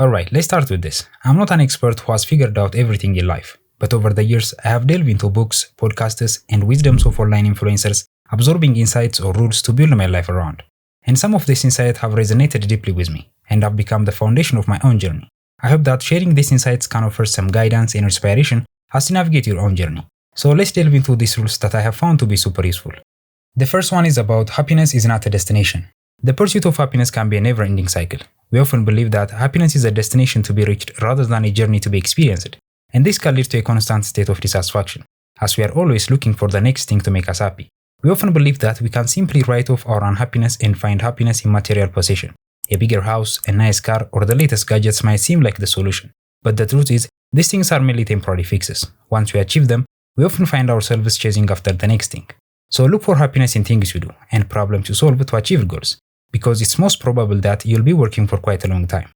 Alright, let's start with this. I'm not an expert who has figured out everything in life, but over the years I have delved into books, podcasts, and wisdoms of online influencers, absorbing insights or rules to build my life around. And some of these insights have resonated deeply with me, and have become the foundation of my own journey. I hope that sharing these insights can offer some guidance and inspiration as you navigate your own journey. So let's delve into these rules that I have found to be super useful. The first one is about happiness is not a destination. The pursuit of happiness can be a never-ending cycle. We often believe that happiness is a destination to be reached rather than a journey to be experienced, and this can lead to a constant state of dissatisfaction, as we are always looking for the next thing to make us happy. We often believe that we can simply write off our unhappiness and find happiness in material possession. A bigger house, a nice car, or the latest gadgets might seem like the solution. But the truth is, these things are merely temporary fixes. Once we achieve them, we often find ourselves chasing after the next thing. So look for happiness in things you do, and problems you solve to achieve goals, because it's most probable that you'll be working for quite a long time.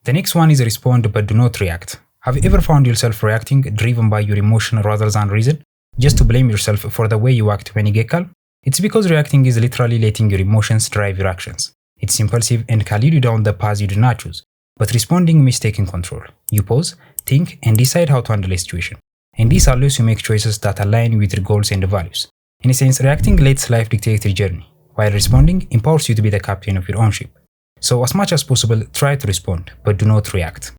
The next one is respond but do not react. Have you ever found yourself reacting, driven by your emotion rather than reason, just to blame yourself for the way you act when you get calm? It's because reacting is literally letting your emotions drive your actions. It's impulsive and can lead you down the path you do not choose. But responding means taking control. You pause, think, and decide how to handle a situation. And this allows you to make choices that align with your goals and values. In a sense, reacting lets life dictate your journey, while responding empowers you to be the captain of your own ship. So as much as possible, try to respond, but do not react.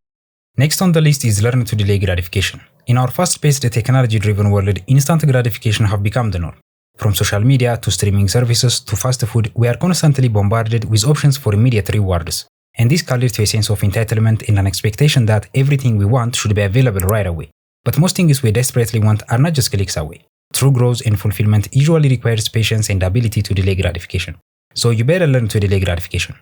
Next on the list is learn to delay gratification. In our fast-paced, technology-driven world, instant gratification have become the norm. From social media to streaming services to fast food, we are constantly bombarded with options for immediate rewards. And this can lead to a sense of entitlement and an expectation that everything we want should be available right away. But most things we desperately want are not just clicks away. True growth and fulfillment usually requires patience and the ability to delay gratification. So you better learn to delay gratification.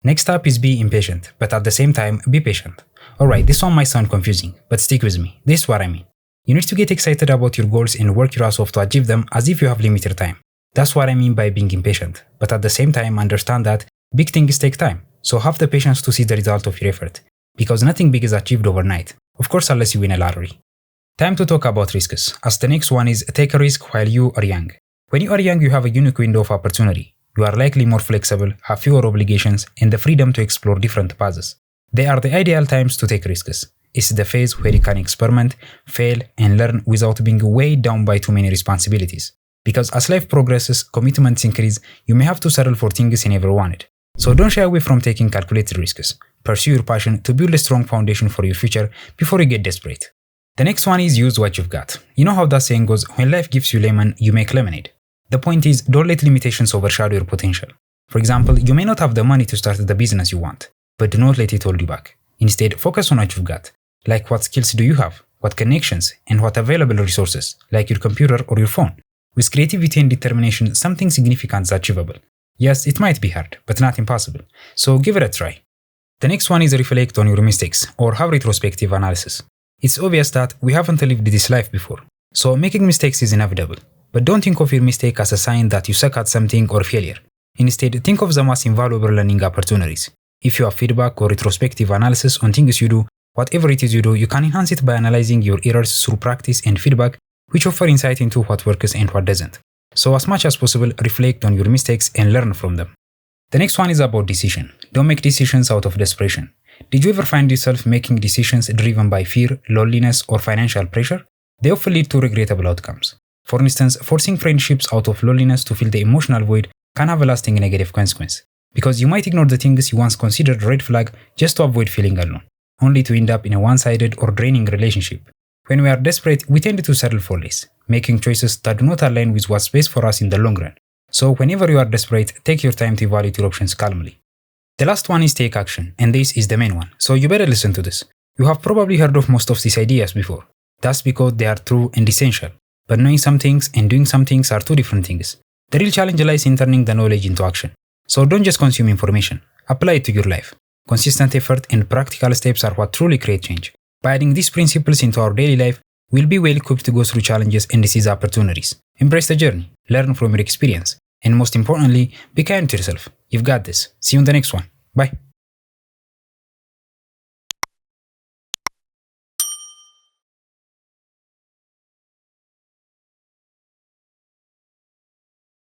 Next up is be impatient, but at the same time, be patient. Alright, this one might sound confusing, but stick with me. This is what I mean. You need to get excited about your goals and work your ass off to achieve them as if you have limited time. That's what I mean by being impatient, but at the same time understand that big things take time, so have the patience to see the result of your effort, because nothing big is achieved overnight, of course unless you win a lottery. Time to talk about risks, as the next one is take a risk while you are young. When you are young, you have a unique window of opportunity. You are likely more flexible, have fewer obligations, and the freedom to explore different paths. They are the ideal times to take risks. It's the phase where you can experiment, fail, and learn without being weighed down by too many responsibilities. Because as life progresses, commitments increase, you may have to settle for things you never wanted. So don't shy away from taking calculated risks. Pursue your passion to build a strong foundation for your future before you get desperate. The next one is use what you've got. You know how that saying goes, when life gives you lemon, you make lemonade. The point is, don't let limitations overshadow your potential. For example, you may not have the money to start the business you want, but do not let it hold you back. Instead, focus on what you've got. Like what skills do you have, what connections, and what available resources, like your computer or your phone. With creativity and determination, something significant is achievable. Yes, it might be hard, but not impossible. So give it a try. The next one is reflect on your mistakes, or have retrospective analysis. It's obvious that we haven't lived this life before, so making mistakes is inevitable. But don't think of your mistake as a sign that you suck at something or failure. Instead, think of them as invaluable learning opportunities. If you have feedback or retrospective analysis on things you do, whatever it is you do, you can enhance it by analyzing your errors through practice and feedback, which offer insight into what works and what doesn't. So as much as possible, reflect on your mistakes and learn from them. The next one is about decision. Don't make decisions out of desperation. Did you ever find yourself making decisions driven by fear, loneliness, or financial pressure? They often lead to regrettable outcomes. For instance, forcing friendships out of loneliness to fill the emotional void can have a lasting negative consequence, because you might ignore the things you once considered red flag just to avoid feeling alone, only to end up in a one-sided or draining relationship. When we are desperate, we tend to settle for less, making choices that do not align with what's best for us in the long run. So whenever you are desperate, take your time to evaluate your options calmly. The last one is take action, and this is the main one, so you better listen to this. You have probably heard of most of these ideas before. That's because they are true and essential. But knowing some things and doing some things are two different things. The real challenge lies in turning the knowledge into action. So don't just consume information, apply it to your life. Consistent effort and practical steps are what truly create change. By adding these principles into our daily life, we'll be well equipped to go through challenges and seize opportunities. Embrace the journey, learn from your experience, and most importantly, be kind to yourself. You've got this. See you in the next one. Bye.